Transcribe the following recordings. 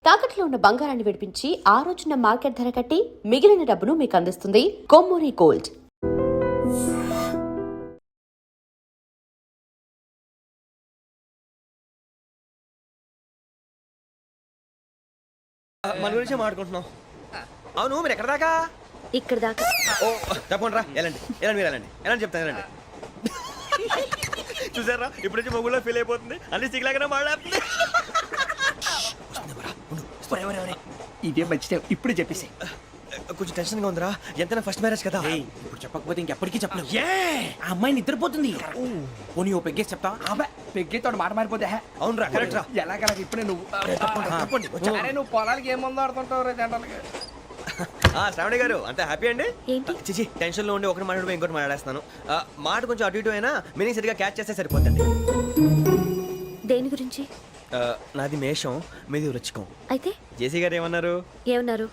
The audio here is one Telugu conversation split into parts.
తాకట్లో ఉన్న బంగారాన్ని విడిపించి ఆ రోజున మార్కెట్ ధర కట్టి మిగిలిన డబ్బును మీకు అందిస్తుంది కొమ్మూరి గోల్డ్. మన గురించి మాట్లాడుకుంటున్నాం. అవును, మీరు ఎక్కడ దాకా? ఇక్కడ దాకా. ఓ తప్పకుండా రా, వెళ్ళండి వెళ్ళండి, మీరు వెళ్ళండి వెళ్ళండి, చెప్తాను వెళ్ళండి. చూసారా, ఇప్పుడు నుంచి మొగుల్లో ఫీల్ అయిపోతుంది, అన్ని సిగ్లాగానే మాట్లాడుతుంది. ఇదే మంచి ఇప్పుడు చెప్పేసి. కొంచెం టెన్షన్గా ఉందిరా, ఎంతైనా ఫస్ట్ మ్యారేజ్ కదా. ఇప్పుడు చెప్పకపోతే ఇంకెప్పటికీ చెప్పను. ఆ అమ్మాయి నిద్రపోతుంది. పోనీ ఓ పెగ్గేసి చెప్తా. పెగ్గేతో మాట మారిపోతే. అవునరా, కరెక్ట్ రా. ఎలాగలా ఇప్పుడే నువ్వు నువ్వు పొలాలకి ఏముందో ఆడుతుంటావు రే జనరల్గా. శ్రావణి గారు, అంత హ్యాపీ అండి? ఏంటి చిచి, టెన్షన్ లో ఉండి ఒకటి మాట్లాడిపోయి ఇంకోటి మాట్లాడేస్తాను. మాట కొంచెం అటు ఇటు అయినా మీనింగ్ సరిగా క్యాచ్ చేస్తే సరిపోతుంది. దేని గురించి? నాది మేషం, మీది వృచ్చికం. అయితే జేసీ గారు ఏమన్నారు?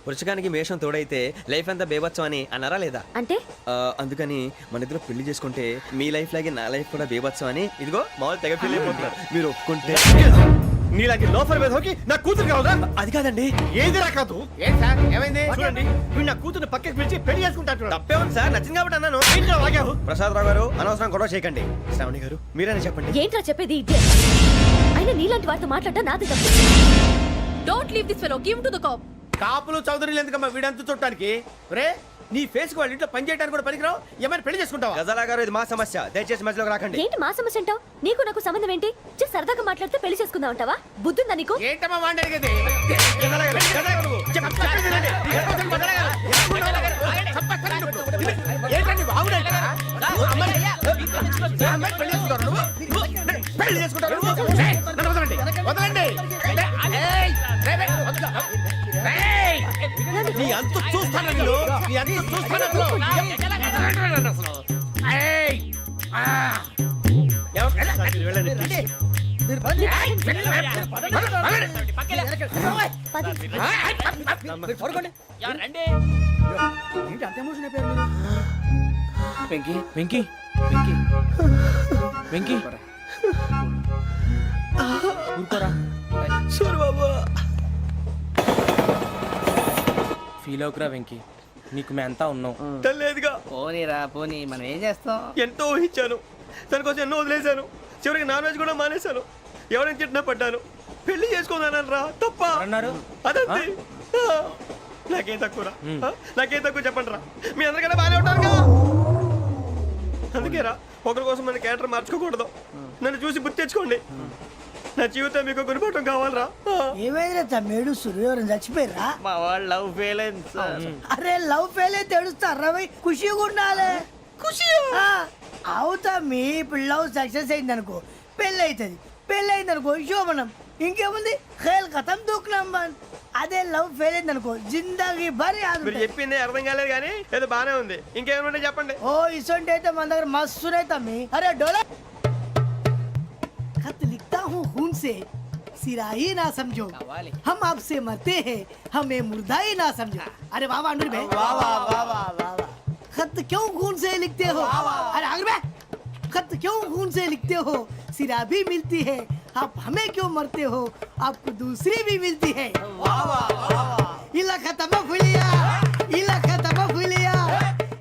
వృచ్చికానికి మేషం తోడైతే లైఫ్ అంతా బేబత్సం అని అన్నారా లేదా? అంటే అందుకని మన ఇద్దరు పెళ్లి చేసుకుంటే మీ లైఫ్ లాగే నా లైఫ్ కూడా బేబత్సం అని ఇదిగో మామూలు తెగ పెళ్లి అయిపోతున్నారు. మీరు ఒప్పుకుంటే నీలాంటి లోఫర్ మీద హోకి నా కూతురు కావదా? అది కాదండి. ఏది రా కాదు. ఏం సార్ ఏమైంది? చూడండి, వీడు నా కూతురు పక్కకి పిలిచి పెళ్లి చేసుకుంటారు. తప్పే ఉంది సార్, నచ్చింది కాబట్టి అన్నాను. ప్రసాద్ రావు గారు, అనవసరం గొడవ చేయకండి. శ్రావణి గారు, మీరైనా చెప్పండి. ఏంట్రా చెప్పేది? అయినా నీలాంటి వారితో మాట్లాడటం నాది తప్పు. Don't leave this fellow, give to the cop. కాపులు చౌదరులు ఎందుకమ్మా వీడంతా చుట్టానికి? రే, నీ ఫేస్ కు వాళ్ళ ఇంట్లో పని చేయడానికి కూడా పనికిరావు. ఏమైనా పెళ్లి చేసుకుంటావా? గజాలా గారు, ఇది మా సమస్య, దయచేసి మధ్యలోకి రాకండి. ఏంటి మా సమస్య అంటావు? నీకు నాకు సంబంధం ఏంటి? జస్ట్ సరదాగా మాట్లాడితే పెళ్లి చేసుకుందాం అంటావా? బుద్ధుందా నీకు? ఏంటమ్మా వాడేది? పెళ్లి చేసుకుంటారు. వదలండి. నీ అంత చూస్తాను, నీ అంత చూస్తాను. వెంకీ వెంకీ వెంకీ వెంకీ ఊరుకోరా. సూరి బాబు, ఫీల్ అవుకురా వెంకీ, నీకు మేమంతా ఉన్నాం. తెలియదుగా. పోనీరా పోనీ, మనం ఏం చేస్తాం? ఎంతో ఊహించాను, దానికోసం ఎన్నో వదిలేశాను. చివరికి నాన్ వెజ్ కూడా మానేశాను. ఎవరైనా తిట్టినా పడ్డాను. పెళ్లి చేసుకోదానని రా, తప్ప అన్నారు. అదంతే. నాకేం తక్కువ, నాకేం తక్కువ చెప్పండి రా. మీ అందరికన్నా బాగానే ఉంటారుగా. అందుకే రా, ఒకరి కోసం మన క్యారెక్టర్ మార్చుకోకూడదు. నన్ను చూసి గుర్తు తెచ్చుకోండి. నా జీవితం మీకు గురిపటం కావాలరా. ఏమైనా తమ్మేడు సూర్యవరం చచ్చిపోయిరా? మా వాళ్ళు లవ్ ఫెయిల్ అయింది సార్. అరే లవ్ ఫెయిల్ అయితే ఏడుస్తారా? ఖుషిగా ఉండాలి. ఖుషి అవుతా. మీ ఇప్పుడు లవ్ సక్సెస్ అయింది అనుకో, పెళ్ళి అవుతుంది. పెళ్ళి అయింది అనుకో శోభనం. ఇంకేముంది, ఖేల్ కథం దూకునాం బాన్. అదే లవ్ ఫెయిల్ అయింది అనుకో జిందాగీ భారీ. మీరు చెప్పింది అర్థం కాలేదు కానీ ఏదో బానే ఉంది. ఇంకేమైనా చెప్పండి. ఓ ఇసొంటి అయితే మన దగ్గర మస్తునే తమ్మి. అరే డోలా खत लिखता हूँ खून से, सिरा ही ना समझो, हम आपसे मरते हैं, हमें मुर्दा ही ना समझो. अरे वाह वाह अंडर भाई, वाह वाह वाह वाह वाह. खत क्यों खून से लिखते हो? अरे अंडर भाई, खत क्यों खून से लिखते हो? सिरा भी मिलती है, आप हमें क्यों मरते हो? आपको दूसरी भी मिलती है. वाह वाह वाह. इला खत्म फुलिया, इला खत्म फुलिया,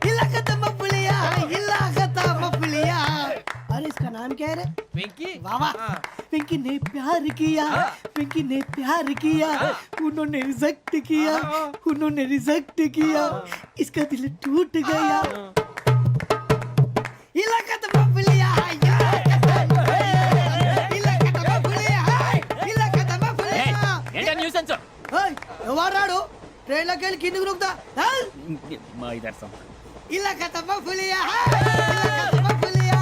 इला खत्म फुलिया, इला खत्म फुलिया. अरे इसका नाम क्या है रे? వెంకీ. वाह वाह. पिंकी ने प्यार किया, पिंकी ने प्यार किया, उन्होंने रिजेक्ट किया, उन्होंने रिजेक्ट किया, इसका दिल टूट गया. इलाका तो बबलिया है, इलाका तो बबलिया है, इलाका तो बबलिया. ఏంటా న్యూసెన్స్? ओए ఎవరాడు ట్రైన్ లోకి వెళ్ళి కిందకి రుకుతా? మా ఇదర్సం. इलाका तो बबलिया है, इलाका तो बबलिया,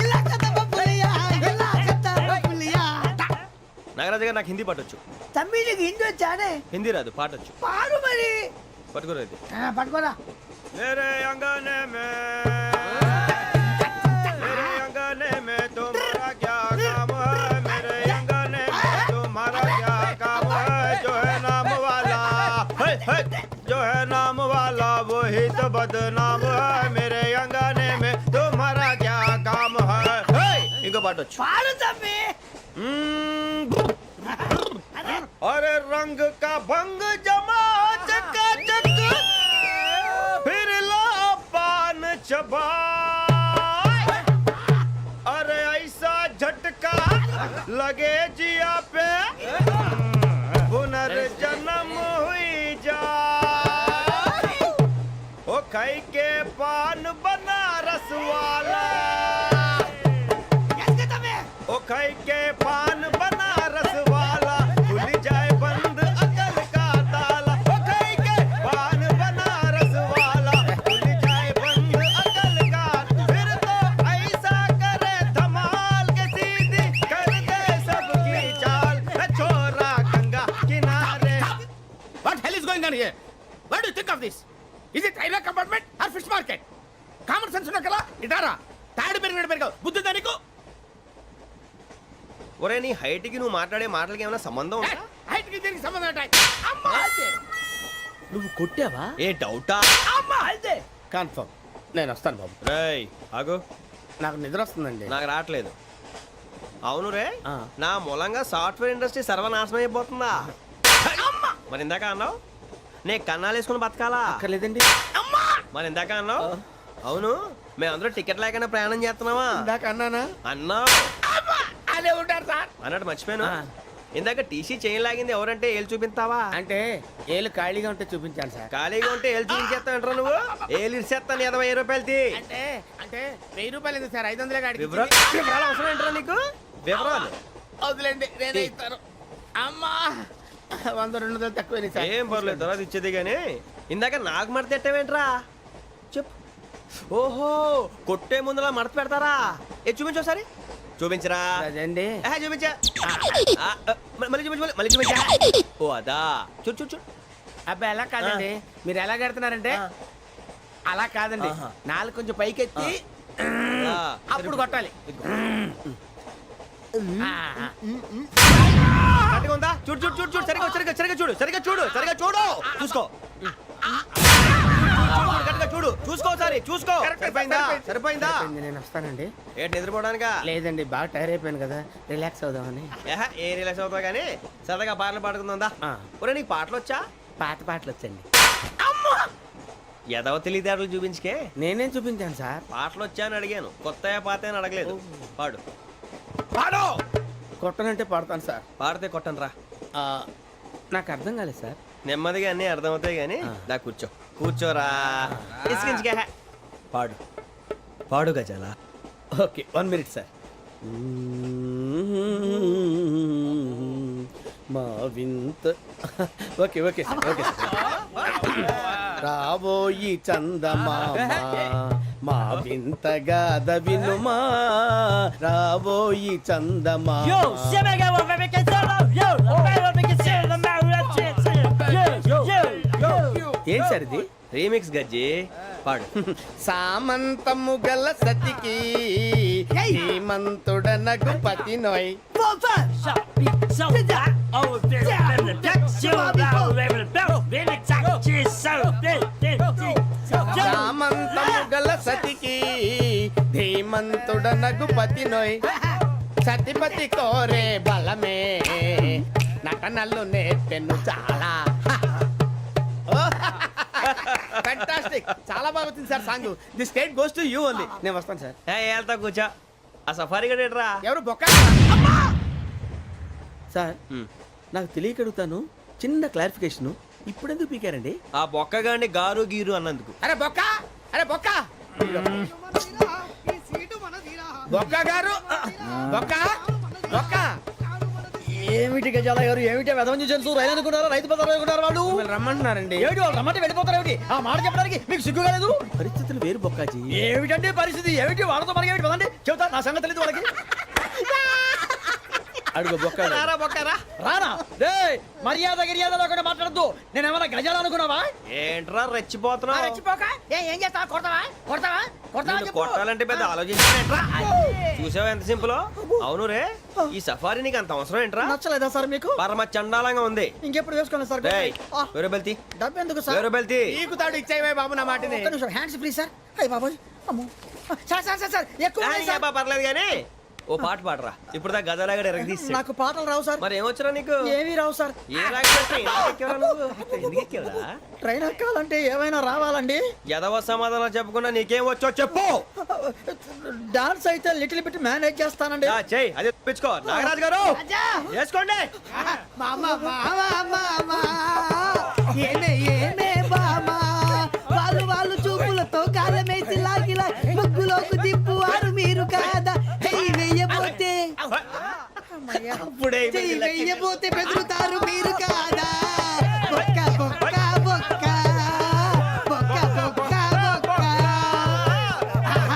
इलाका तो बबलिया, इलाका तो बबलिया. నాగరాజు గారు, నాకు హిందీ పాటొచ్చు. తమ్మి నీకు హిందీ వచ్చానే? హిందీ రాదు, పాటొచ్చు. పాడు మరి. పట్టుకోలేదు. పట్టుకోరా. मेरे अंगने में, मेरे अंगने में तुम्हारा क्या काम है? मेरे अंगने में तुम्हारा क्या काम है? जो है नाम वाला, जो है नाम वाला वही तो बदनाम है. मेरे अंगने में तुम्हारा क्या काम है? इनको पाटो. పాడు తమ్మి. अरे रंग का भंग जमा चकाचक फिर ला पान चबा अरे ऐसा झटका लगे जिया पे पुनर्जन्म हुई जा ओ खाई के पान बनारस वाला ओ खाई के पान बनारस वाला खुल जाए बंद अकल का ताला ओ खाई के पान बनारस वाला खुल जाए बंद अकल का फिर तो ऐसा करे धमाल के सीधी कर दे सबकी चाल छोरा गंगा किनारे What hell is going on here? What do you think of this? Is it railway compartment or fish market? Common sense ఉన్న కదా ఇటారా తాడు పెరిగావు బుద్ధి దానికి ఒరే నీ హైట్ కి నువ్వు మాట్లాడే మాటలకి ఏమైనా సంబంధం ఉందా హైట్ కి దీనికి సంబంధం ఉంటాయి అమ్మా అదే నువ్వు కొట్టావా? ఏ డౌటా అమ్మా అదే కన్ఫర్మ్ నేను వస్తాను బాబు రేయ్ ఆగు నాకు నిద్ర వస్తుందండి నాకు రావట్లేదు అవును రే ఆ. నా మూలంగా సాఫ్ట్వేర్ ఇండస్ట్రీ సర్వనాశనం అయిపోతుందా మరి ఇందాక అన్నావు నే కన్నాలు వేసుకుని బతకాలా అక్కర్లేదండి. మరి ఇందాక అన్నావు అవును మేమందరూ టికెట్ లేకనే ప్రయాణం చేస్తున్నావా ఇందాక అన్నానా అన్నావు అదే ఉంటారు సార్ అన్నట్టు మర్చిపోయాను ఆ. ఇందాక టీసీ చేయి లాగింది ఎవరంటే ఏళ్ళు చూపిస్తావా అంటే ఏళ్ళు ఖాళీగా ఉంటే చూపించాను సార్ ఖాళీగా ఉంటే ఏళ్ళు చూపించేస్తానంటారా నువ్వు ఏళ్ళు ఇచ్చేస్తాను 20 రూపాయలు తీ అంటే అంటే 1000 రూపాయలు ఎందుకు సార్ 500 కాడికి వివరాలు అవసరం ఏంటరా నీకు వివరాలు వదిలేండి నేనే ఇస్తాను అమ్మా 100 200 తక్కువ సార్ ఏం పర్లేదు తర్వాత ఇచ్చేది కానీ ఇందాక నాకు మడత ఎట్టవేంట్రా చెప్పు ఓహో కొట్టే ముందులా మడత పెడతారా ఏ చూపించు ఒకసారి చూపించరా అదండి చూపించా మళ్ళీ చూపించు మళ్ళీ చూపించా ఓ అదా చూడు చూడు చూడు అబ్బాయి ఎలా కాదండి మీరు ఎలా కడుతున్నారంటే అలా కాదండి నాలుగు కొంచెం పైకెత్తి ఆ, అప్పుడు కొట్టాలి కరెక్ట్గా ఉందా చూడు చూడు చూడు చూడు సరిగా సరిగా సరిగా చూడు సరిగా చూడు సరిగా చూడు చూసుకో కరెక్ట్గా చూడు చూసుకో ఒకసారి చూసుకో సరిపోయిందా సరిపోయిందా సరిపోయింది, నేను వస్తానండి ఏంటి నిద్రపోవడానికా లేదండి బాగా టైర్ అయిపోయాను కదా రిలాక్స్ అవుదామని ఏ రిలాక్స్ అవుతావు కానీ సరదాగా పాటలు పాడుకుందా ఆ. ఒరే నీకు పాటలు వచ్చా పాత పాటలు వచ్చండి ఎదవ తెలివితేటలు చూపించుకే నేనేం చూపించాను సార్ పాటలు వచ్చా అని అడిగాను కొత్త పాత అని అడగలేదు పాడు పాడు కొట్టనంటే పాడతాను సార్ పాడితే కొట్టను రా ఆ, నాకు అర్థం కాలేదు సార్ నెమ్మదిగా అన్నీ అర్థమవుతాయి కానీ దా కూర్చో కూర్చోరా ఇసుకించుకే పాడు పాడు గజాల ఓకే 1 మినిట్ సార్ మా వింత okay okay sir okay sir రాబోయి చందమామ మా వింతగా వినుమా రాబోయి చందమామ ఏం సార్ ఇది రీమిక్స్ గజ్జి పాడు సామంతము గల సతికి హేమంతుడనగు పతి నోయ్ సామంతము గల సతికి ధీమంతుడనగు పతి నోయ్ సతిపతి కోరే బలమే నటనలు నేర్పెను చాలా ఫ్యాంటాస్టిక్ చాలా బాగా వచ్చింది sir song the state goes to you only నేను వస్తాను సార్ వెళ్తా కూర్చో ఆ సఫారీ గడేట్రా ఎవరు బొక్క సార్ నాకు తెలియక అడుగుతాను చిన్న క్లారిఫికేషన్ ఇప్పుడెందుకు పీకారండి ఆ బొక్కగాండి గారు గీరు అన్నందుకు అరే బొక్క అరే బొక్క బొక్క గారు బొక్క బొక్క ఏమిటి గజాల గారు ఏమిటి వెదవం చూసారు రైలు అనుకున్నారా రైతు బజార్ అనుకున్నారు వాళ్ళు మిమ్మల్ని రమ్మంటున్నారండి ఏమిటి వాళ్ళు రమ్మంటే వెళ్ళిపోతారు ఏమిటి ఆ మాట చెప్పడానికి మీకు సిగ్గు కాలేదు పరిస్థితులు వేరు బొక్కాజీ ఏమిటండి పరిస్థితి ఏమిటి వాళ్ళతో మనకి ఏమిటి పదండి చెబుతా నా సంగతి తెలియదు వాళ్ళకి అడుగు బొక్క రారా బొక్కరా రానా రే మర్యాద గిర్యాద లేకుండా మాట్లాడద్దు నేను ఏమైనా గజాలు అనుకున్నావా ఏంట్రా రెచ్చిపోతున్నావు రెచ్చిపోక ఏం చేస్తావా కొడతావా కొడతావా కొడతావా నిన్ను చెప్పు. కొట్టాలంటే పెద్ద ఆలోచించానేట్రా చూసావా ఎంత సింపుల్ అవును రే ఈ సఫారీ నీకు అంత అవసరం ఏంట్రా నచ్చలేదా సార్ మీకు పరమ చండాలంగా ఉంది ఇంకెప్పుడు వేసుకోండి సార్ డేయ్, ఆ, వేరే బెల్తి డబ్బు ఎందుకు సార్ వేరే బెల్తి నీకు తాడు ఇచ్చాయి బాబు నా మాటని ఒక్క నిమిషం హ్యాండ్స్ ఫ్రీ సార్ అయ్యి బాబోయ్ అమ్మో సార్ సార్ సార్ సార్ ఎక్కువ ఉన్నాయి సార్. పర్లేదు కానీ ఓ పాట పాడరా ఇప్పుడు దా గదలాగడ ఎరగదీసి నాకు పాటలు రావు సార్. మరి ఏమొచ్చరా నీకు ఏమీ రావు సార్. ఏ రాకపోతే ఎందుకు ఎక్కేవరా ట్రైన్ ఎక్కాలంటే ఏమైనా రావాలండి. ఎదవ సమాధానం చెప్పకుండా నీకేం వచ్చో చెప్పు. డాన్స్ అయితే లిటిల్ బిట్ మేనేజ్ చేస్తానండి. చెయ్యి అది తెప్పించుకో. నాగరాజు గారు రాజా వేసుకోండి. మామా మామా మామా ఏమే ఏమే బామా వాళ్ళు చూపులతో కాలమేసి లాగిలా ముగ్గులోకి దిప్పువారు మీరు కాదా చెయ్యి వెయ్యబోతే అప్పుడే చెయ్యి వెయ్యబోతే బెదురుతారు మీరు కాదా బొక్క బొక్క బొక్క బొక్క బొక్క బొక్క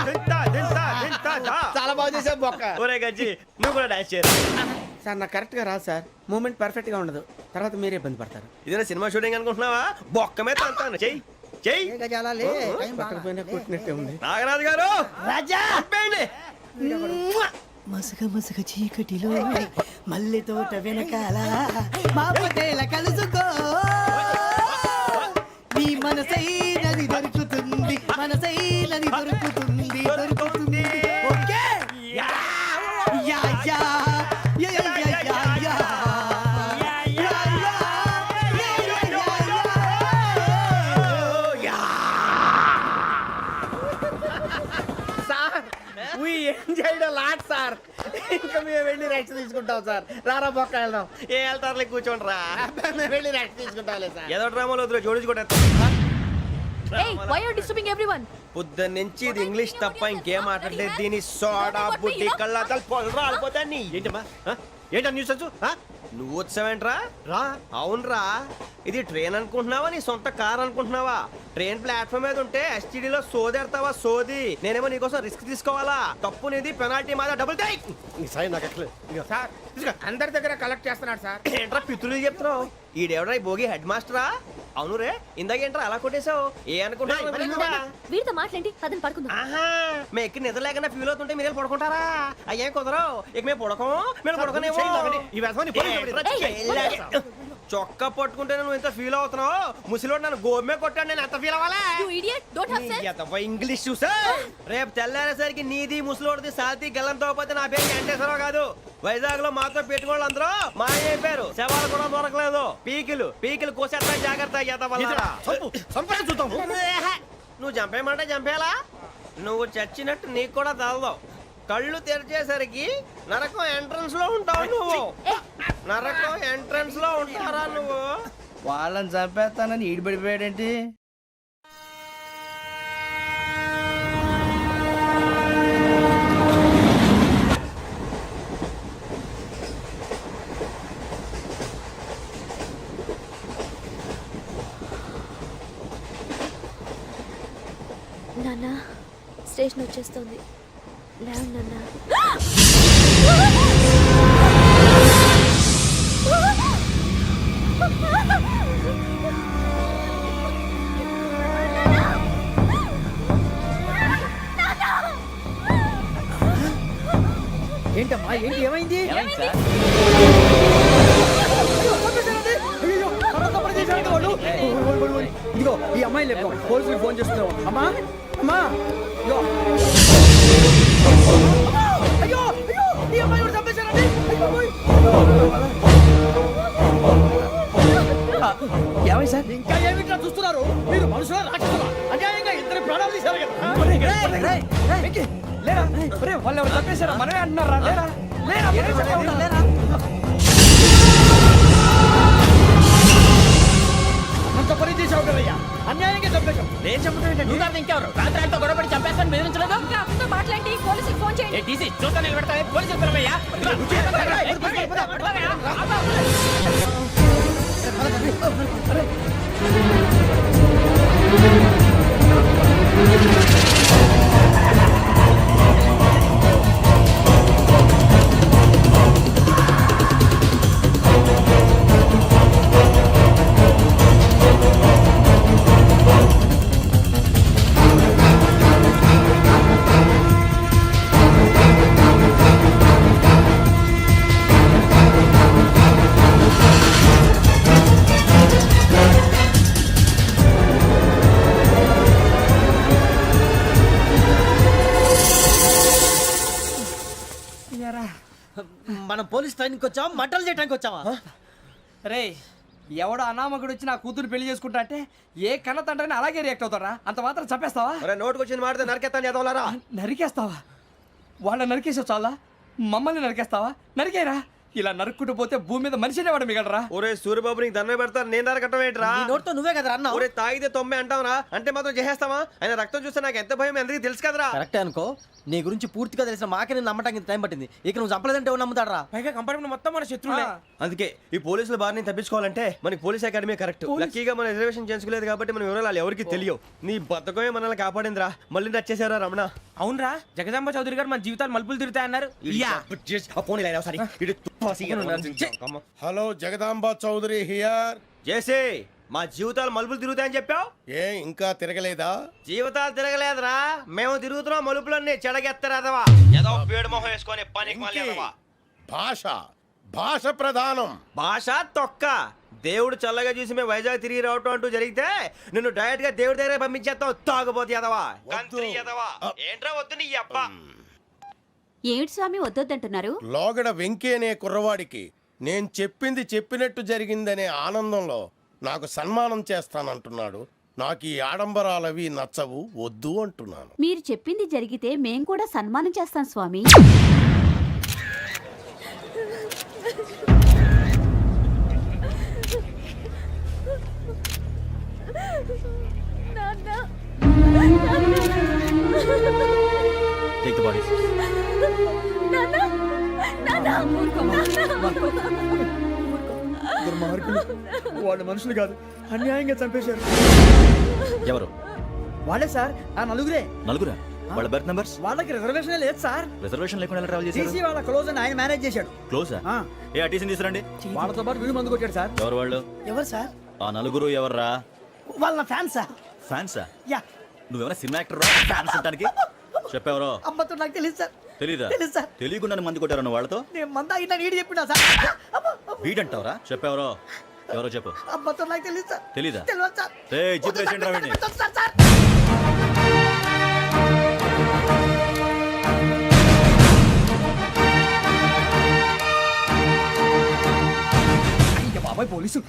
దింతా, దింతా, దింతా, దా. చాలా బాగా చేసావు బొక్క. ఒరే గజ్జి నువ్వు కూడా డాన్స్ చేయరా. సార్ నాకు కరెక్ట్ గా రాదు సార్. మూమెంట్ పర్ఫెక్ట్ గా ఉండదు, తర్వాత మీరే ఇబ్బంది పడతారు. ఇదేనా సినిమా షూటింగ్ అనుకుంటున్నావా? బొక్క మీద అంటాను. చెయ్యి చెయ్యి. ఏ గజాలాలే టైం బాగా. పక్కన కొట్టినట్టే ఉంది. నాగరాజు గారు రాజా ఆపేయండి. మసక మసక చీకటిలో మల్లె తోట వెనకాల మా పటేల కలుసుకో నీ మనసైనది దొరుకుతుంది మనసైనది దొరుకుతుంది దొరుకుతుంది okay yeah yeah yeah yeah yeah yeah yeah yeah sir we enjoyed a lot sir. ఇంకా మేము వెళ్ళి రెస్ట్ తీసుకుంటాం సార్. రారా బొక్క వెళ్దాం. ఏ వెళ్తారులే కూర్చోండి రా. మేము వెళ్ళి రెస్ట్ తీసుకుంటాంలే సార్. ఏదో డ్రామాలో వద్దు జోడించుకుంటా. Hey, why are you disturbing everyone? పొద్దున్న నుంచి ఇది ఇంగ్లీష్ తప్ప ఇంకేం మాట్లాడలేదు. దీని సోడా బుడ్డి కళ్ళ పొలరా ఆడిపోతా నీ. ఏంటమ్మా ఏంటా న్యూస్ వచ్చు? నువ్వు వచ్చావేంట్రా? రా. అవునరా, ఇది ట్రైన్ అనుకుంటున్నావా నీ సొంత కార్ అనుకుంటున్నావా? ట్రైన్ ప్లాట్ఫామ్ మీద ఉంటే ఎస్టీడీలో సోదేడతావా సోది. నేనేమో నీకోసం రిస్క్ తీసుకోవాలా? తప్పు నీది, పెనాల్టీ మాదా, డబుల్ టై. సార్ అందరి దగ్గర కలెక్ట్ చేస్తున్నాడు సార్. ఏంట్రా పితులు చెప్తున్నావు? ఈడెవడ్రా భోగి హెడ్ మాస్టరా? అవును రే, ఇందాకేంట్రా అలా కొట్టేశావు? ఏ అనుకుంటున్నా? వీరితో మాట్లాడి అతను పడుకుందాం. ఆహా, మేము ఎక్కడ నిద్ర లేకుండా ఫీల్ అవుతుంటే మీరు పడుకుంటారా? అయ్యేం కుదరవు. ఇక మేము పడకం, మేము పడకనేమో. చొక్కా పట్టుకుంటే నువ్వు ఎంత ఫీల్ అవుతున్నావు? ముసలివాడు నన్ను గోమే కొట్టాడు, నేను ఎంత ఫీల్ అవ్వాలా? You idiot, don't have sense. English చూసా. రేపు తెల్లారేసరికి నీది ముసలోడిది సాల్తీ గల్లంతో పోతే నా పేరు వెంకటేశ్వరరావు కాదు. వైజాగ్ లో మాతో పెట్టుకోళ్ళు అందరూ మా అయిపోయారు. శవాలు కూడా దొరకలేదు. పీకిలు కోసేస్తా జాగ్రత్త. నువ్వు చంపేయమంటే చంపేలా? నువ్వు చచ్చినట్టు నీకు కూడా తగదు. కళ్ళు తెరిచేసరికి నరకం ఎంట్రన్స్ లో ఉంటావు నువ్వు. నరకం ఎంట్రన్స్ లో ఉంటారా నువ్వు? వాళ్ళని చంపేస్తానని ఈడిపడిపోయాడేంటి? నాన్న స్టేషన్ వచ్చేస్తుంది. లేవు నాన్న. ఏంటమ్మా ఏంటి ఏమైంది? ఇదిగో ఈ అమ్మాయి లేపు పోలీసులకు ఫోన్ చేస్తున్నావు. అమ్మా అమ్మా ఇదిగో. అయ్యో అయ్యో ఈ అమ్మాయి కూడా చంపేశారండి. ఏమై సార్ ఇంకా ఏమిట్లా చూస్తున్నారు? మీరు మనుషుల రాక్షసులా? అన్యాయంగా ఇద్దరు ప్రాణాలు తీశారు కదా. లేరా వాళ్ళు ఎవరు చంపేశారా? మనమే అంటున్నారా? లేరా లేరా లేరా అంత పని చేసావు కదయ్యా, అన్యాయంగా చంపేశావు. నేను చెప్పడం ఇంకెవరు రాత్రి గొడవపడి చంపేస్తాను బెదిరించలేదు. మాట్లాడి పోలీసులకు ఫోన్ చేయండి. టీసీ చూస్తా నిలబెడతా పోలీసులు పిలవయ్యా. మనం పోలీస్ ట్రైనింగ్ వచ్చావా మంటలు చేయడానికి వచ్చావా? రే ఎవడో అనామకుడు వచ్చి నా కూతురు పెళ్లి చేసుకుంటా అంటే ఏ కన్న తండ్రిని అలాగే రియాక్ట్ అవుతారా? అంత మాత్రం చంపేస్తావా? అరే నోటుకు వచ్చింది మాడితే నరికెత్తాను చదవాలరా. నరికేస్తావా? వాళ్ళని నరికేసావు చాలా, మమ్మల్ని నరికేస్తావా? నరికేరా. ఇలా నరుక్కుంటూ పోతే భూమి మీద మనిషినే వాడు మిగలరా. ఒరే సూర్యబాబు నీకు దండ పెడతాను, నేను నరకటం ఏంట్రా? నీ నోటితో నువ్వే కదా అన్నావు. ఒరే తాగితే తొమ్మే అంటావురా, అంటే మాత్రం చేసేస్తావా? ఆయన రక్తం చూస్తే నాకు ఎంత భయం ఎందుకు తెలుసు కదరా. కరెక్టే అనుకో, నీ గురించి పూర్తిగా తెలిసిన మాకే నేను నమ్మటానికి ఇంత టైం పట్టింది. ఇక నువ్వు చంపలేదంటే ఎవరు నమ్ముతాడరా? పైగా కంపార్ట్మెంట్ మొత్తం మన శత్రువులే. అందుకే ఈ పోలీసుల బారిని తప్పించుకోవాలంటే మనకి పోలీస్ అకాడమీ కరెక్ట్. లక్కీగా మన రిజర్వేషన్ చేసుకోలేదు కాబట్టి మన వివరాలు ఎవరికి తెలియవు. నీ బతకమే మనల్ని కాపాడిందిరా. మళ్ళీ నచ్చేసారా రమణ? అవునరా, జగదాంబ చౌదరి గారు మన జీవితాలు మలుపులు తిరుగుతాయన్నారు. Hello Jagadamba Chowdary here. చేసే మా జీవితాలు మలుపులు తిరుగుతాయని చెప్పావు. ఏ ఇంకా తిరగలేదా? జీవితాలు తిరగలేదురా, మేము తిరుగుతున్నాం మలుపులన్నీ. చెడగెత్తరాదవా ఏదో పేడు మొహం వేసుకొని పనికి మళ్ళీ. భాష భాష ప్రధానం. భాష తొక్క. దేవుడు చల్లగా చూసి మేము వైజాగ్ తిరిగి రావటం అంటూ జరిగితే నిన్ను డైరెక్ట్ గా దేవుడి దగ్గర పంపించేస్తాం. తాగుబోతు ఎదవా, కంత్రి ఎదవా. ఏంట్రా వద్దు నీ అబ్బా. ఏమిటి స్వామి వద్దొద్దంటున్నారు? లోగడ వెంకీ అనే కుర్రవాడికి నేను చెప్పింది చెప్పినట్టు జరిగిందనే ఆనందంలో నాకు సన్మానం చేస్తానంటున్నాడు. నాకు ఈ ఆడంబరాలవి నచ్చవు, వద్దు అంటున్నాను. మీరు చెప్పింది జరిగితే మేం కూడా సన్మానం చేస్తాం స్వామి. Take the bodies. వాళ్ళు మనుషులు కాదు, అన్యాయంగా చంపేశారు. ఎవరు? వాళ్ళే సార్, ఆ నలుగురే. నలుగురా? వాళ్ళ బర్త్ నంబర్స్? వాళ్ళకి రిజర్వేషన్ లేదు సార్. రిజర్వేషన్ లేకుండా ఎలా ట్రావెల్ చేశారు? టీసీ వాళ్ళ క్లోజ్ అని ఆయన మేనేజ్ చేశాడు. క్లోజా? ఆ. ఏ ఆ టీసీని తీసుకురండి. వాళ్ళతో పాటు వీడు మందు కొట్టాడు సార్. ఎవరు వాళ్ళు? ఎవరు సార్? ఆ నలుగురు ఎవర్రా? వాళ్ళ ఫ్యాన్ సార్. ఫ్యాన్సా? యా. నువ్వేమైనా సినిమా యాక్టర్ రా ఫ్యాన్స్ అంటానికి? చెప్పెవరో? అమ్మతో నాకు తెలియదు సార్. తెలీదా? తెలీదు సార్. తెలియకుండా మంది కొట్టారు వాళ్ళతో? నేను మంద అయినా నీడి చెప్పినా సార్. వీడంటావరా? చెప్పెవరో? ఎవరో చెప్పు. అమ్మతో నాకు తెలియదు సార్. తెలీదా? తెలియదు సార్. ఏయ్, జీప్ రేసేయండి రా వీడిని. వద్దు సార్, సార్. బాబాయ్ పోలీసు.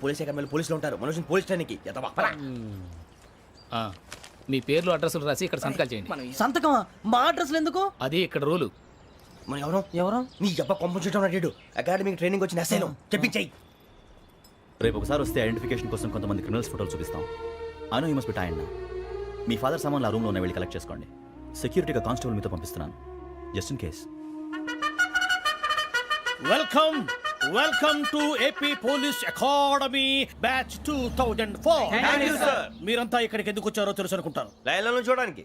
పోలీస్ అకాడమీలో పోలీసులు ఉంటారు. మనుషులు పోలీస్ ట్రైనింగ్ ఎదవా. మీ పేర్లు అడ్రస్లు రాసి ఇక్కడ సంతకాలు చేయండి. సంతకమా? మా అడ్రస్లు ఎందుకు? అది ఇక్కడ రూలు. మనం ఎవరో ఎవరు? నీ అబ్బా పంపించడం అడిగాడు. అకాడమిక్ ట్రైనింగ్ వచ్చిన అసైలం చెప్పించాయి. రేపు ఒకసారి వస్తే ఐడెంటిఫికేషన్ కోసం కొంతమంది క్రిమినల్స్ ఫోటోలు చూపిస్తాం. I know you must be tired now. Me father సామాన్లు ఆ రూమ్లో ఉన్న వెళ్ళి కలెక్ట్ చేసుకోండి. సెక్యూరిటీగా కానిస్టేబుల్ మీతో పంపిస్తున్నాను, just in case. Welcome welcome to AP police academy batch 2004. మీరంతా ఇక్కడికి ఎందుకు వచ్చారో తెలుసు అనుకుంటాను. లైన్లో చూడడానికి.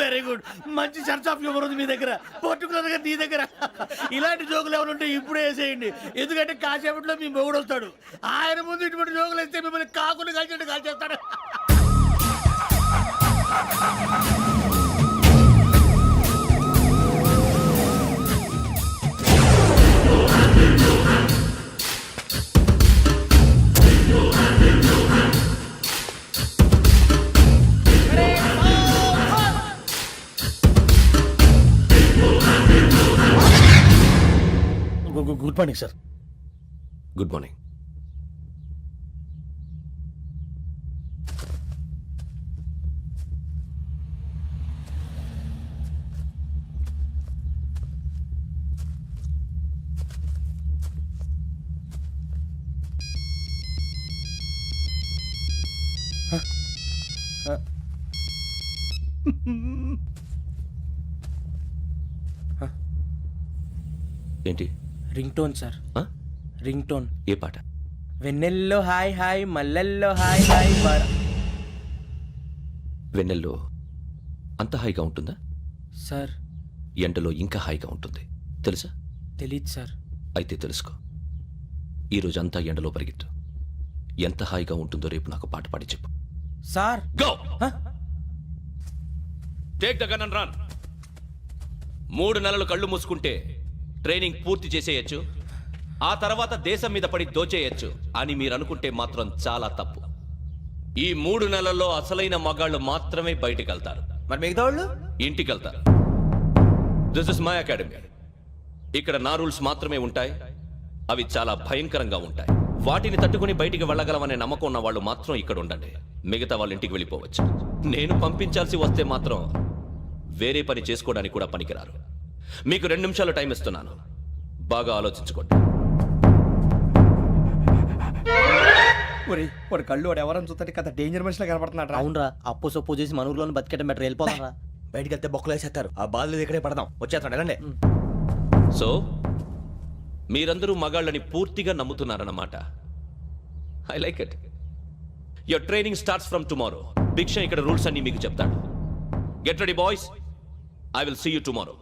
వెరీ గుడ్, మంచి చర్చ్ ఆఫ్ హ్యూమర్ ఉంది మీ దగ్గర, పర్టికులర్ గా నీ దగ్గర. ఇలాంటి జోకులు ఏమైనా ఉంటే ఇప్పుడే వేసేయండి, ఎందుకంటే కాసేపట్లో మీ మొగుడు వస్తాడు. ఆయన ముందు ఇటువంటి జోకులు వేస్తే మిమ్మల్ని కాకుండా కాల్చేట్టు కాల్చేస్తాడు. Good morning sir. Good morning. ఏంటి? Ring tone sir, ring tone. ఏ పాట? వెన్నెల్లో హాయ్ హాయ్, మల్లెల్లో హాయ్ హాయ్. వెన్నెల్లో అంత హాయిగా ఉంటుందా సార్? ఎండలో ఇంకా హాయిగా ఉంటుంది తెలుసా? తెలీదు సార్. అయితే తెలుసుకో, ఈరోజు అంతా ఎండలో పరిగెత్తు. ఎంత హాయిగా ఉంటుందో రేపు నాకు పాట పాడి చెప్పు. Sir go take the gun and run. 3 నెలలు కళ్ళు మూసుకుంటే ట్రైనింగ్ పూర్తి చేసేయచ్చు, ఆ తర్వాత దేశం మీద పడి దోచేయచ్చు అని మీరు అనుకుంటే మాత్రం చాలా తప్పు. ఈ 3 నెలల్లో అసలైన మగాళ్ళు మాత్రమే బయటికి వెళ్తారు. మరి మిగతా వాళ్ళు ఇంటికి వెళ్తారు. This is my academy. ఇక్కడ నా రూల్స్ మాత్రమే ఉంటాయి. అవి చాలా భయంకరంగా ఉంటాయి. వాటిని తట్టుకుని బయటికి వెళ్ళగలమనే నమ్మకం ఉన్న వాళ్ళు మాత్రం ఇక్కడ ఉండండి. మిగతా వాళ్ళ ఇంటికి వెళ్ళిపోవచ్చు. నేను పంపించాల్సి వస్తే మాత్రం వేరే పని చేసుకోవడానికి కూడా పనికిరారు. మీకు 2 నిమిషాలు టైం ఇస్తున్నాను. బాగా ఆలోచించుకోండి. ఒరేయ్ వాడు కళ్ళు వాడు ఎవరైనా చూస్తే కదా డేంజర్ మనిషిలో కనపడుతున్నాడు. అవునరా, అప్పు సొప్పు చేసి మన ఊర్లో బతికేయడం బెటర్. వెళ్ళిపోతాం రా. బయటికి వెళ్తే బొక్కలు వేసేస్తారు. ఆ బాధలు ఇక్కడే పడదాం. వచ్చేస్తాడు వెళ్ళండి. సో మీరందరూ మగాళ్ళని పూర్తిగా నమ్ముతున్నారన్నమాట. I like it. Your training starts from tomorrow. భిక్ష ఇక్కడ రూల్స్ అన్ని మీకు చెప్తాడు. Get ready boys. I will see you tomorrow.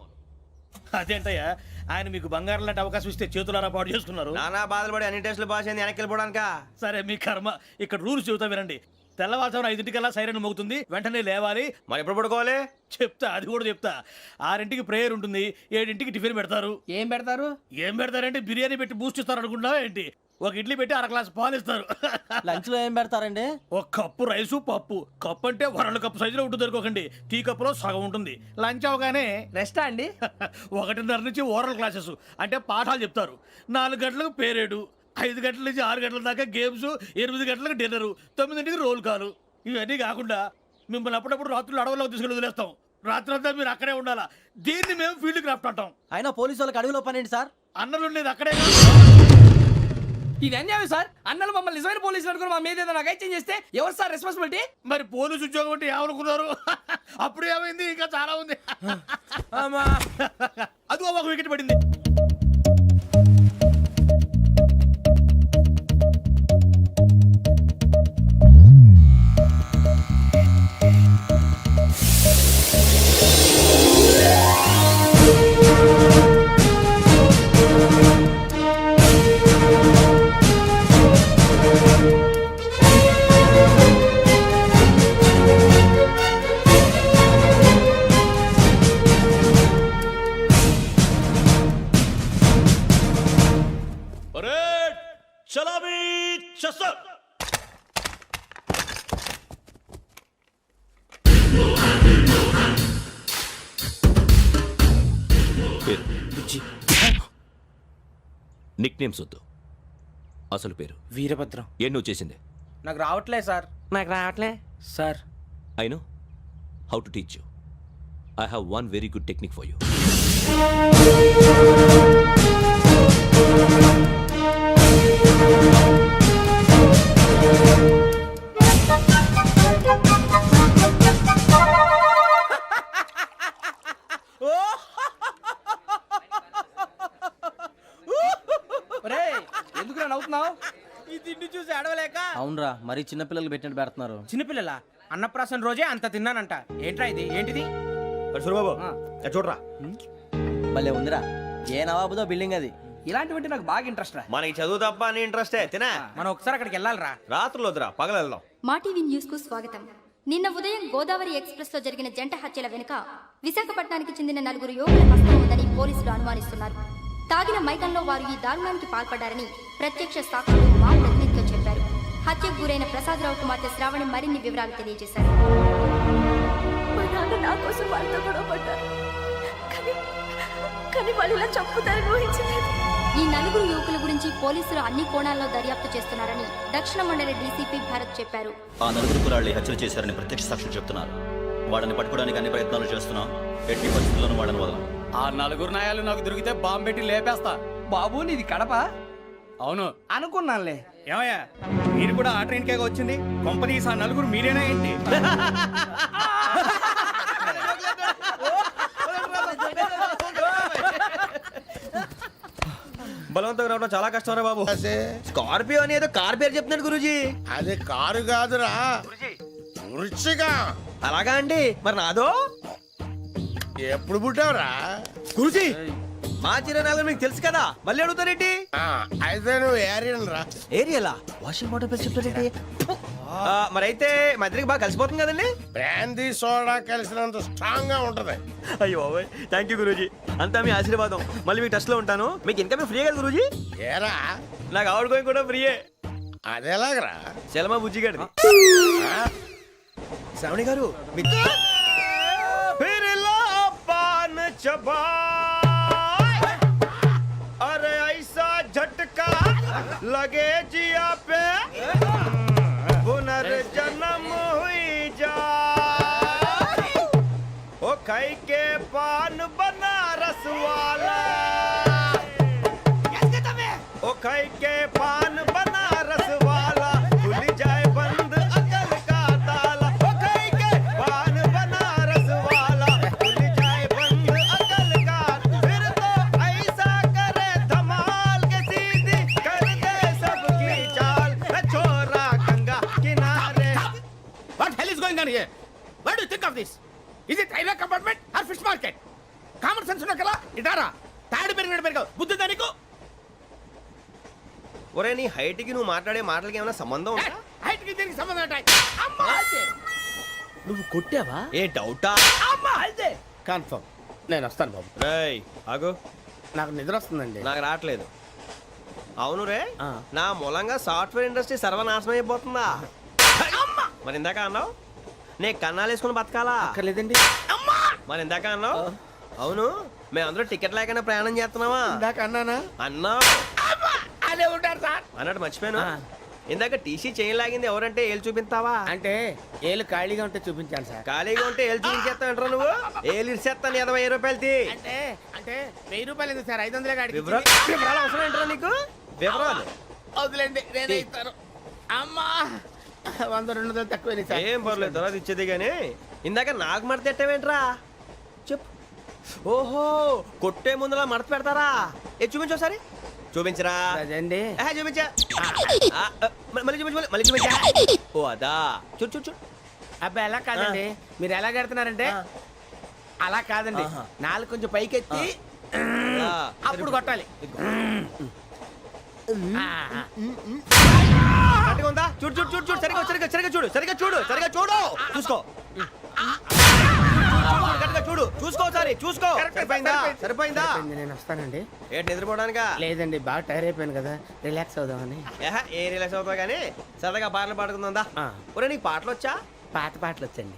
అదేంటయ్యా ఆయన మీకు బంగారం లాంటి అవకాశం ఇస్తే చేతులారా పాటు చేసుకున్నారు. నానా బాధలు పడి అన్ని టెస్టులు పాస్ అయింది, వెనక్కి వెళ్ళిపోవడానికా? సరే మీ కర్మ. ఇక్కడ రూల్స్ చెబుతా వినండి. తెల్లవారుజామున 5:00కల్లా సైరన్ మోగుతుంది. వెంటనే లేవాలి. మరి ఎప్పుడు పడుకోవాలి? చెప్తా, అది కూడా చెప్తా. 6ంటికి ప్రేయర్ ఉంటుంది. 7ంటికి టిఫిన్ పెడతారు. ఏం పెడతారు? ఏం పెడతారంటే బిర్యానీ పెట్టి బూస్ట్ ఇస్తారు అనుకుంటున్నావా ఏంటి? ఒక ఇడ్లీ పెట్టి 1/2 గ్లాస్ పాలు ఇస్తారు. లంచ్ లో ఏం పెడతారండి? ఒక కప్పు రైసు పప్పు. కప్పు అంటే 1/2 కప్పు సైజులో ఉంటుంది అనుకోకండి. టీ కప్పులో సగం ఉంటుంది. లంచ్ అవగానే రెస్టా అండి? 1:30 నుంచి ఓరల్ క్లాసెస్ అంటే పాఠాలు చెప్తారు. 4 గంటలకు పేరేడు. 5 గంటల నుంచి 6 గంటల దాకా గేమ్స్. 8 గంటలకు డిన్నరు. 9ంటికి రోల్ కాలు. ఇవన్నీ కాకుండా మిమ్మల్ని అప్పుడప్పుడు రాత్రులు అడవుల్లో తీసుకెళ్ళి వదిలేస్తాం. రాత్రంతా మీరు అక్కడే ఉండాలా. దీన్ని మేము ఫీల్డ్ క్రాఫ్ట్ అంటాం. అయినా పోలీసు వాళ్ళకి అడవిలో పని ఏంటి సార్? అన్నలు ఉండేది అక్కడే. ఇది అన్యాయం సార్. అన్నలు మమ్మల్ని నిజమైన పోలీసులు అనుకుని మా మీద ఏదైనా నగైత్యం చేస్తే ఎవరు సార్ రెస్పాన్సిబిలిటీ? మరి పోలీసు ఉద్యోగం అంటే ఏమనుకున్నారు? అప్పుడు ఏమైంది? ఇంకా చాలా ఉంది. అది ఒక వికెట్ పడింది. పరేడ్ చలామీ చసర్. పేరు నిక్ నేమ్స్ వద్దు. అసలు పేరు వీరభద్రం. ఏం నువ్వు చేసింది? నాకు రావట్లే సార్. నాకు రావట్లే sir. I know how to teach you. I have one very good technique for you. ఎందుకు నవ్వుతున్నావు? ఈ తిండి చూసి అడవలేక. అవునరా, మరీ చిన్నపిల్లలు పెట్టినట్టు పెడుతున్నారు. చిన్నపిల్లల అన్నప్రాసన రోజే అంత తిన్నానంట. ఏంట్రా ఇది? ఏంటిది? సూరిబాబు చూడరా. భలే ఉందిరా. ఏ నవాబుదో బిల్డింగ్ అది. ఇలాంటివంటే నాకు బాగా ఇంట్రెస్ట్ రా. మనకి చదువు తప్ప అని ఇంట్రెస్టే. తినా మనం ఒకసారి అక్కడికి వెళ్ళాలిరా. రాత్రులు వద్దురా, పగలు వెళ్దాం. మా టీవీ న్యూస్ కు స్వాగతం. నిన్న ఉదయం గోదావరి ఎక్స్ప్రెస్ లో జరిగిన జంట హత్యల వెనుక విశాఖపట్నానికి చెందిన 4 యువకుల హస్తం ఉందని పోలీసులు అనుమానిస్తున్నారు. తాగిన మైకంలో వారు ఈ దారుణానికి పాల్పడ్డారని ప్రత్యక్ష సాక్షులు మా ప్రతినిధితో చెప్పారు. హత్యకు గురైన ప్రసాదరావు కుమార్తె శ్రావణి మరిన్ని వివరాలు తెలియజేశారు. మా నాన్న నా కోసం వాళ్ళతో గొడవ పడ్డారు. కానీ వాళ్ళు ఇలా చంపుతారని ఊహించలేదు. ఈ 4 యువకుల గురించి పోలీసులు అన్ని కోణాల్లో దర్యాప్తు చేస్తున్నారని దక్షిణ మండలి డీసీపీ భరత్ చెప్పారు. ఆ 4 కురాళ్ళు హత్యలు చేశారని ప్రత్యక్ష సాక్షులు చెప్తున్నారు. వాళ్ళని పట్టుకోవడానికి అన్ని ప్రయత్నాలు చేస్తున్నాం. ఎట్టి పరిస్థితుల్లోనూ వాళ్ళని వదలం. ఆ 4 నాయాలు నాకు దొరికితే బాంబు పెట్టి లేపేస్తా. బాబు నీది కడప? అవును. అనుకున్నానులే. ఏమయ్యా మీరు కూడా ఆ ట్రైన్ కేగా వచ్చింది? కంపెనీస్ ఆ 4 మీరేనా ఏంటి? బలవంతంగా రావడం చాలా కష్టం రా బాబు. స్కార్పియో అని ఏదో కార్ పేరు చెప్తున్నాడు గురూజీ. అది కారు కాదురా, వృచ్చిక. అలాగా అండి, మరి నాదో? ఎప్పుడు పుట్టావురా? గురూజీ మా చిరనాలు మీకు తెలుసు కదా, మళ్ళీ అడుగుతారేంటి? అయితే నువ్వు ఏరియన్ రా. ఏరియలా? వాషింగ్ వాటర్ పేరు చెప్తారేంటి? మరి అయితే మా ఇద్దరికి బాగా కలిసిపోతుంది కదండి. బ్రాందీ సోడా కలిసినంత స్ట్రాంగ్ గా ఉంటది. అయ్యో థ్యాంక్ యూ గురూజీ, అంతా మీ ఆశీర్వాదం. మళ్ళీ మీకు టచ్ లో ఉంటాను. మీకు ఇంకా ఫ్రీ కదా గురూజీ? ఏరా నాకు ఆవిడ గోయింగ్ కూడా ఫ్రీయే. అదేలాగరా? చలమా బుజ్జి గారి. శ్రావణి గారు लगे जिया पे पुनर्जन्म हुई जा ओ खाई के पान बनारस वाला ओ खाई के पान बनारस वाला खुल जाए बंद अकल का ताला ओ खाई के पान बनारस वाला खुल जाए बंद अकल का फिर तो ऐसा करे धमाल के सीधी कर दे सबकी चाल छोरा गंगा किनारे What hell is going on here? What do you think of this? Is it railway compartment or fish market? Common sense ఉన్న కదా ఇటారా తాడు పెరిగినట్టు పెరగవు బుద్ధి దానికి ఒరే నీ హైట్ కి నువ్వు మాట్లాడే మాటలకి ఏమైనా సంబంధం ఉందా హైట్ కి దీనికి సంబంధం ఉంటాయి అమ్మా నువ్వు కొట్టావా? ఏ డౌటా అమ్మా అయితే కన్ఫర్మ్ నేను వస్తాను బాబు రేయ్ ఆగు నాకు నిద్ర వస్తుందండి నాకు రావట్లేదు అవును రే ఆ. నా మూలంగా సాఫ్ట్వేర్ ఇండస్ట్రీ సర్వనాశనం అయిపోతుందా మరి ఇందాక అన్నావు నే కన్నాలు వేసుకుని బతకాలా అక్కర్లేదండి. మరి ఇందాక అన్నావు అవును మేమందరూ టికెట్ లేకుండా ప్రయాణం చేస్తున్నావా ఇందాక అన్నానా? అన్నావు అదే ఉంటారు సార్ అన్నట్టు మర్చిపోయాను ఆ. ఇందాక టీసీ చేయి లాగింది ఎవరంటే ఏళ్ళు చూపిస్తావా అంటే ఏళ్ళు ఖాళీగా ఉంటే చూపించాను సార్. ఖాళీగా ఉంటే ఏళ్ళు చూపించేస్తావు నువ్వు ఏళ్ళు ఇచ్చేస్తాను 20 రూపాయలది అంటే అంటే 1000 రూపాయలు ఎందుకు సార్ 500 కాడికి వివరాలు వివరాలు అవసరం ఏంట్రా నీకు వివరాలు వదిలేండి నేనే ఇస్తాను అమ్మా 100 200 తక్కువ సార్ ఏం పర్లేదు తర్వాత ఇచ్చేది కానీ ఇందాక నాకు మడత ఎట్టవేంట్రా చెప్పు ఓహో కొట్టే ముందులా మడత పెడతారా ఏ చూపించు ఒకసారి చూపించరా అదండి. చూపించా మళ్ళీ చూపించు మళ్ళీ చూపించా ఓ అదా చూడు చూడు చూడు అబ్బాయి ఎలా కాదండి, మీరు ఎలా కడుతున్నారంటే అలా కాదండి. ఆహా. నాలుగు కొంచెం పైకెత్తి అప్పుడు కొట్టాలి. కరెక్ట్గా ఉందా చూడు చూడు చూడు చూడు సరిగా సరిగా సరిగా చూడు సరిగా చూడు సరిగా చూడు చూసుకో కరెక్ట్గా చూడు చూసుకో ఒకసారి చూసుకో సరిపోయిందా సరిపోయిందా నేను వస్తానండి. ఏంటి నిద్రపోవడానికా లేదండి, బాగా టైర్ అయిపోయాను కదా, రిలాక్స్ అవుదామని. ఏ రిలాక్స్ అవుతావు కానీ సరదాగా పాటలు పాడుకుందా ఆ. ఒరే నీకు పాటలు వచ్చా పాత పాటలు వచ్చండి.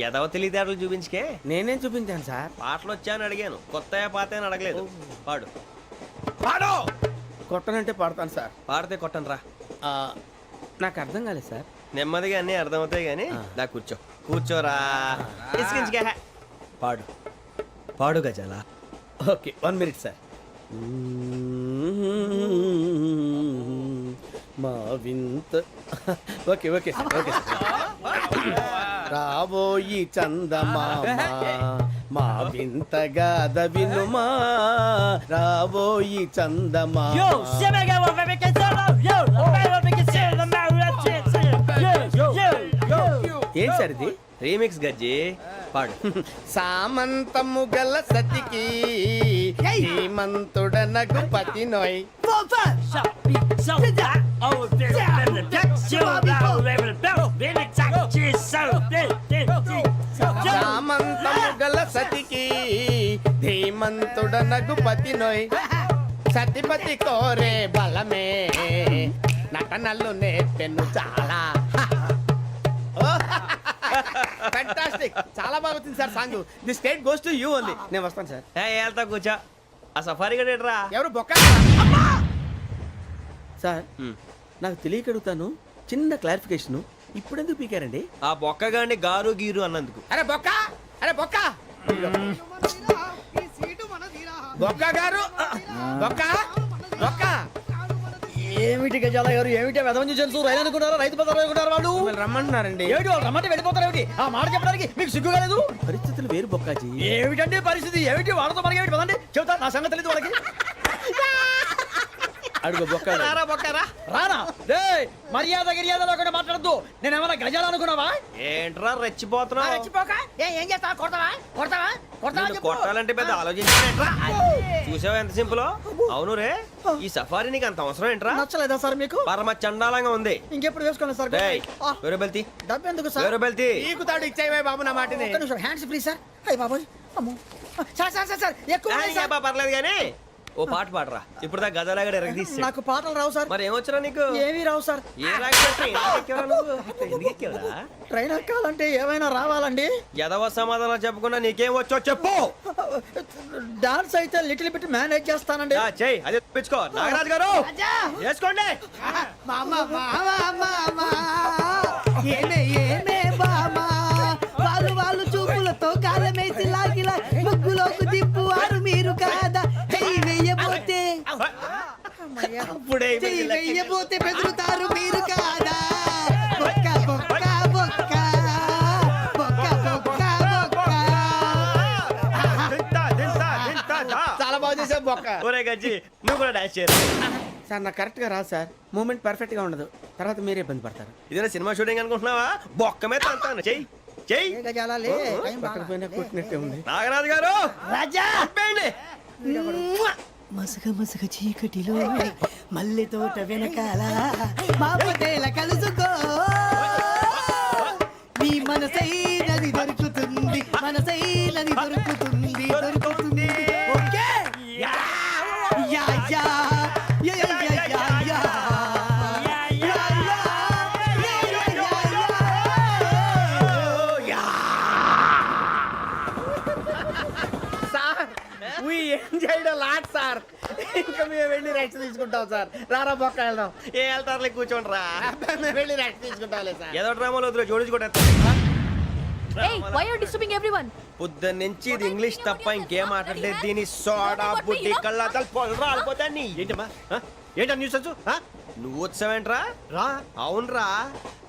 ఎదవ తెలివితేటలు చూపించుకే నేనేం చూపించాను సార్? పాటలు వచ్చా అని అడిగాను కొత్త పాత అని అడగలేదు పాడు పాడు కొట్టనంటే పడతాను సార్. పాడితే కొట్టను రా ఆ, నాకు అర్థం కాలేదు సార్. నెమ్మదిగా అన్నీ అర్థమవుతాయి కానీ నా కూర్చో కూర్చోరా ఇసుకించుకే పాడు పాడు గజాల ఓకే 1 మినిట్ సార్. మా వింత okay okay sir okay sir. రాబోయి చందమామ మా వింత గాథ వినుమా, రాబోయి చందమామ. ఏం సార్ ఇది? రీమిక్స్ గజ్జి పాడు సామంతము గల సతికి హేమంతుడనగు పతి నోయ్. సామంతము గల సతికి ధీమంతుడనగు పతి నోయ్. సతిపతి కోరే బలమే నటనలు నేర్పెను చాలా. ఫ్యాంటాస్టిక్, చాలా బాగా వచ్చింది sir song. The state goes to you only. నేను వస్తాను సార్. వెళ్తా కూర్చో ఆ సఫారీ గడేట్రా ఎవరు బొక్క సార్? నాకు తెలియక అడుగుతాను, చిన్న క్లారిఫికేషన్. ఇప్పుడు ఎందుకు పీకారండి? ఆ బొక్కగాండి గారు గీరు అన్నందుకు అరే బొక్క, అరే బొక్క, బొక్క గారు, బొక్క బొక్క. ఏమిటి గజాల గారు, ఏమిటి వెదవం చూసాను రైలు అనుకున్నారా, రైతు బజార్ అనుకున్నారు వాళ్ళు? మిమ్మల్ని రమ్మంటున్నారండి. ఏమిటి వాళ్ళు రమ్మంటే వెళ్ళిపోతారు ఏమిటి? ఆ మాట చెప్పడానికి మీకు సిగ్గు కాలేదు? పరిస్థితులు వేరు బొక్కాజీ. ఏమిటండి పరిస్థితి, ఏమిటి వాళ్ళతో మనకి ఏమిటి పదండి చెబుతా, నా సంగతి తెలియదు వాళ్ళకి. అడుగు బొక్క. రారా బొక్కరా రానా రే, మర్యాద గిర్యాద లేకుండా మాట్లాడద్దు. నేనేమన్నా గజాలు అనుకున్నావా? ఏంట్రా రెచ్చిపోతున్నావు ఏం చేస్తావా? కొడతావా కొడతావా కొడతావా నిన్ను చెప్పు. కొట్టాలంటే పెద్ద ఆలోచించానేంట్రా చూసావా ఎంత సింపుల్ అవును రే ఈ సఫారీ నీకు అంత అవసరం ఏంట్రా నచ్చలేదా సార్ మీకు? పరమ చండాలంగా ఉంది ఇంకెప్పుడు వేసుకోండి సార్. డేయ్, ఆ, వేరే బెల్తి డబ్బు ఎందుకు సార్? వేరే బెల్తి నీకు తాడు ఇచ్చాయి బాబు నా మాటని. ఒక్క నిమిషం హ్యాండ్స్ ఫ్రీ సార్. అయ్యి బాబోయ్, అమ్మో. సార్ సార్ సార్ సార్ ఎక్కువ ఉన్నాయి సార్. పర్లేదు కానీ ఓ పాట పాడరా ఇప్పుడు దా గదలాగడ ఎరగదీసి నాకు పాటలు రావు సార్. మరి ఏమొచ్చరా నీకు? ఏమీ రావు సార్. ఏ రాకెట్రా? ట్రైన్ ఎక్కాలంటే ఏమైనా రావాలండి. ఎదవ సమాధానం చెప్పకుండా నీకేం వచ్చో చెప్పు. డాన్స్ అయితే లిటిల్ బిట్ మేనేజ్ చేస్తానండి. చెయ్యి అదే తెప్పించుకో. నాగరాజు గారు చేసుకోండి. మామా మామా మామా ఏమే ఏమే బామా వాళ్ళు చూపులతో కాలమేసి లాగిలా ముగ్గులోకి తిప్పువారు మీరు కాదా చెయ్యి వెయ్యబోతే అప్పుడే చెయ్యి వెయ్యబోతే బెదురుతారు మీరు కాదా బొక్క బొక్క బొక్క బొక్క బొక్క బొక్క దింతా, దింతా, దింతా, దా. చాలా బాగా చేసావు బొక్క. ఒరే గజ్జి నువ్వు కూడా డాన్స్ చేయరు. సార్ నాకు కరెక్ట్ గా రాదు సార్. మూమెంట్ పర్ఫెక్ట్ గా ఉండదు. తర్వాత మీరే ఇబ్బంది పడతారు. ఇదేనా సినిమా షూటింగ్ అనుకుంటున్నావా? బొక్క మీద అంటాను. చెయ్యి చెయ్యి. పక్కన పోయినా కొట్టినట్టే ఉంది. నాగరాజు గారు రాజా చెప్పండి. మసగ మసగ చీకటిలో మల్లె తోట వెనకాల మా పటేల కలుసుకో నీ మనసైనది దొరుకుతుంది మనసైనది దొరుకుతుంది దొరుకుతుంది okay yeah yeah yeah yeah yeah yeah yeah yeah sir we enjoyed a lot sir. ఇంకా మేము వెళ్ళి రెస్ట్ తీసుకుంటాం సార్. రారా బొక్క వెళ్దాం. ఏ వెళ్తారులే కూర్చోండి రా. మేము వెళ్ళి రెస్ట్ తీసుకుంటాంలే సార్. ఏదో డ్రామాలో వద్దు జోడించుకుంటా. Hey, why are you disturbing everyone? పొద్దున్న నుంచి ఇది ఇంగ్లీష్ తప్ప ఇంకేం మాట్లాడలేదు. దీని సోడా బుడ్డి కళ్ళ పొలరా రాలిపోతా. ఏంటమ్మా ఏంటా న్యూస్ వచ్చు? నువ్వు వచ్చావేంట్రా? రా అవునరా